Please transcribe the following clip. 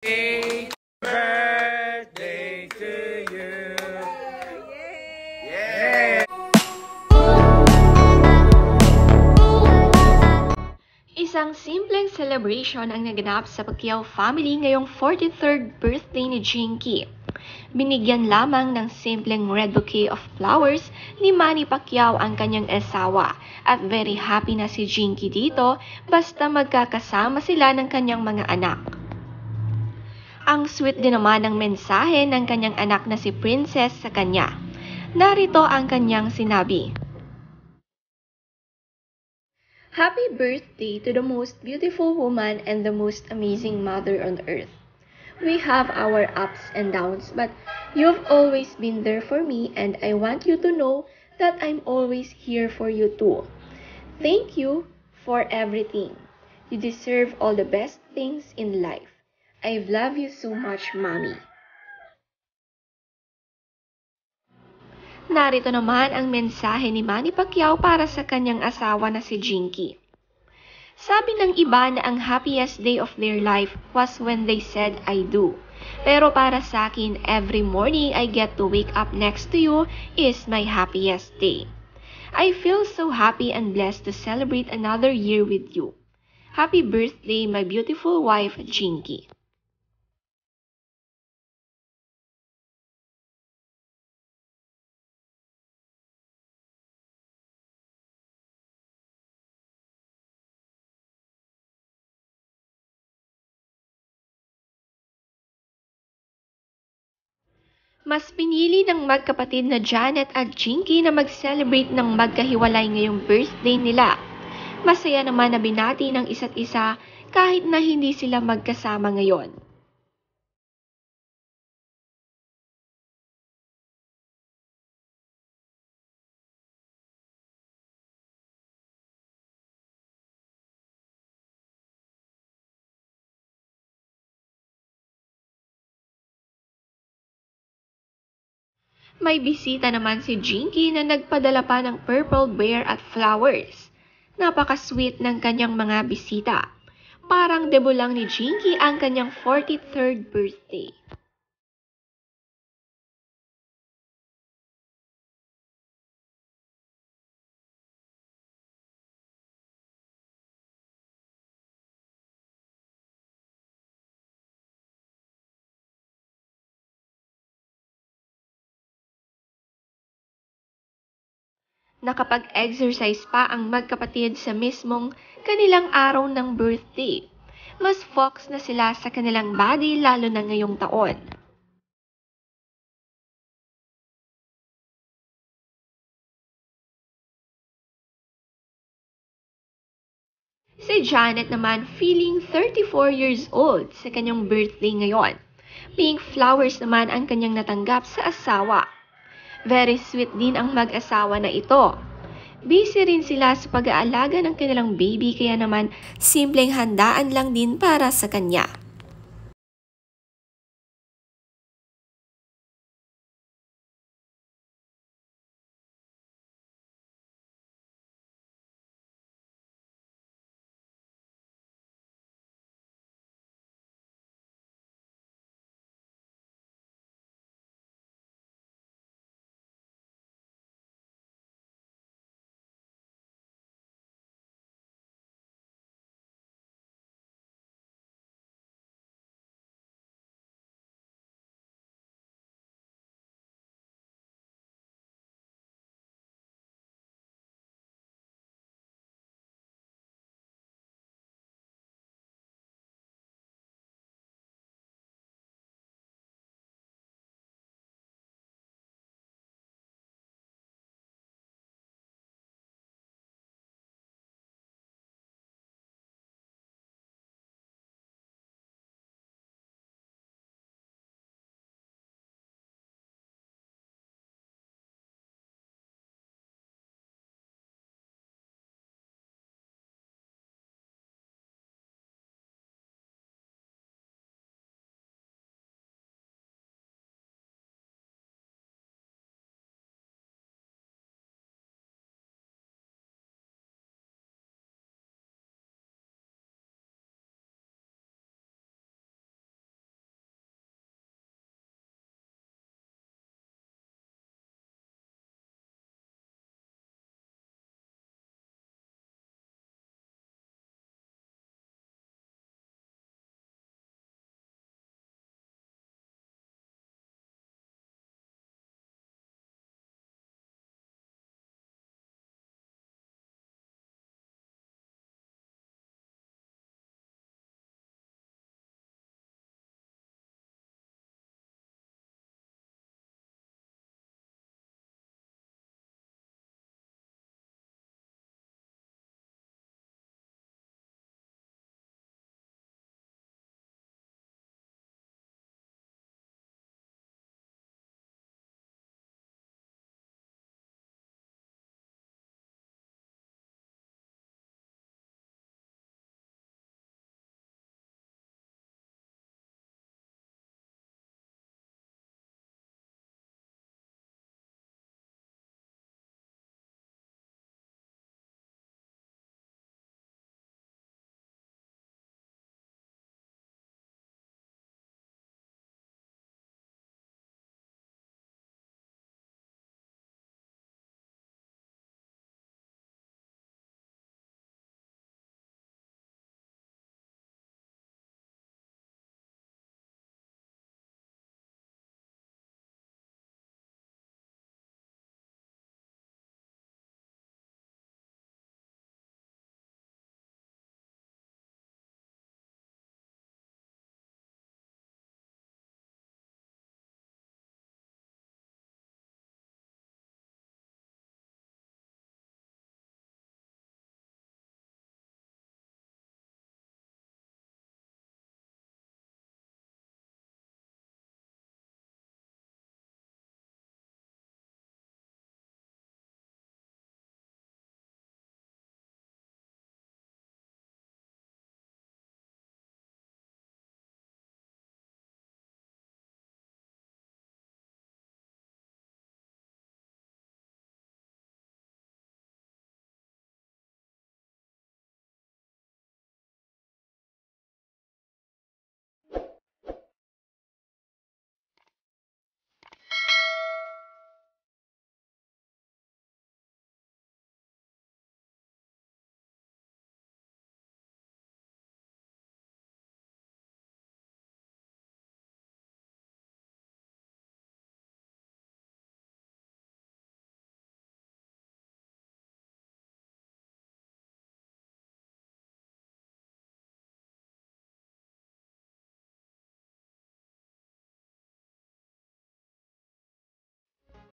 Happy birthday to you. Yeah. Isang simpleng celebration ang naganap sa Pacquiao family ngayong 43rd birthday ni Jinky. Binigyan lamang ng simpleng red bouquet of flowers ni Manny Pacquiao ang kanyang asawa at very happy na si Jinky dito basta magkakasama sila ng kanyang mga anak. Ang sweet din naman ng mensahe ng kanyang anak na si Princess sa kanya. Narito ang kanyang sinabi. Happy birthday to the most beautiful woman and the most amazing mother on earth. We have our ups and downs, but you've always been there for me and I want you to know that I'm always here for you too. Thank you for everything. You deserve all the best things in life. I love you so much, Mommy. Narito naman ang mensahe ni Manny Pacquiao para sa kanyang asawa na si Jinky. Sabi ng iba na ang happiest day of their life was when they said I do. Pero para sa akin, every morning I get to wake up next to you is my happiest day. I feel so happy and blessed to celebrate another year with you. Happy birthday, my beautiful wife, Jinky. Mas pinili ng magkapatid na Janet at Jinky na mag-celebrate ng magkahiwalay ngayong birthday nila. Masaya naman na binati ng isa't isa kahit na hindi sila magkasama ngayon. May bisita naman si Jinky na nagpadala pa ng purple bear at flowers. Napaka-sweet ng kanyang mga bisita. Parang debut lang ni Jinky ang kanyang 43rd birthday. Nakapag-exercise pa ang magkapatid sa mismong kanilang araw ng birthday. Mas focus na sila sa kanilang body lalo na ngayong taon. Si Janet naman feeling 34 years old sa kanyang birthday ngayon. Pink flowers naman ang kanyang natanggap sa asawa. Very sweet din ang mag-asawa na ito. Busy rin sila sa pag-aalaga ng kanilang baby kaya naman simpleng handaan lang din para sa kanya.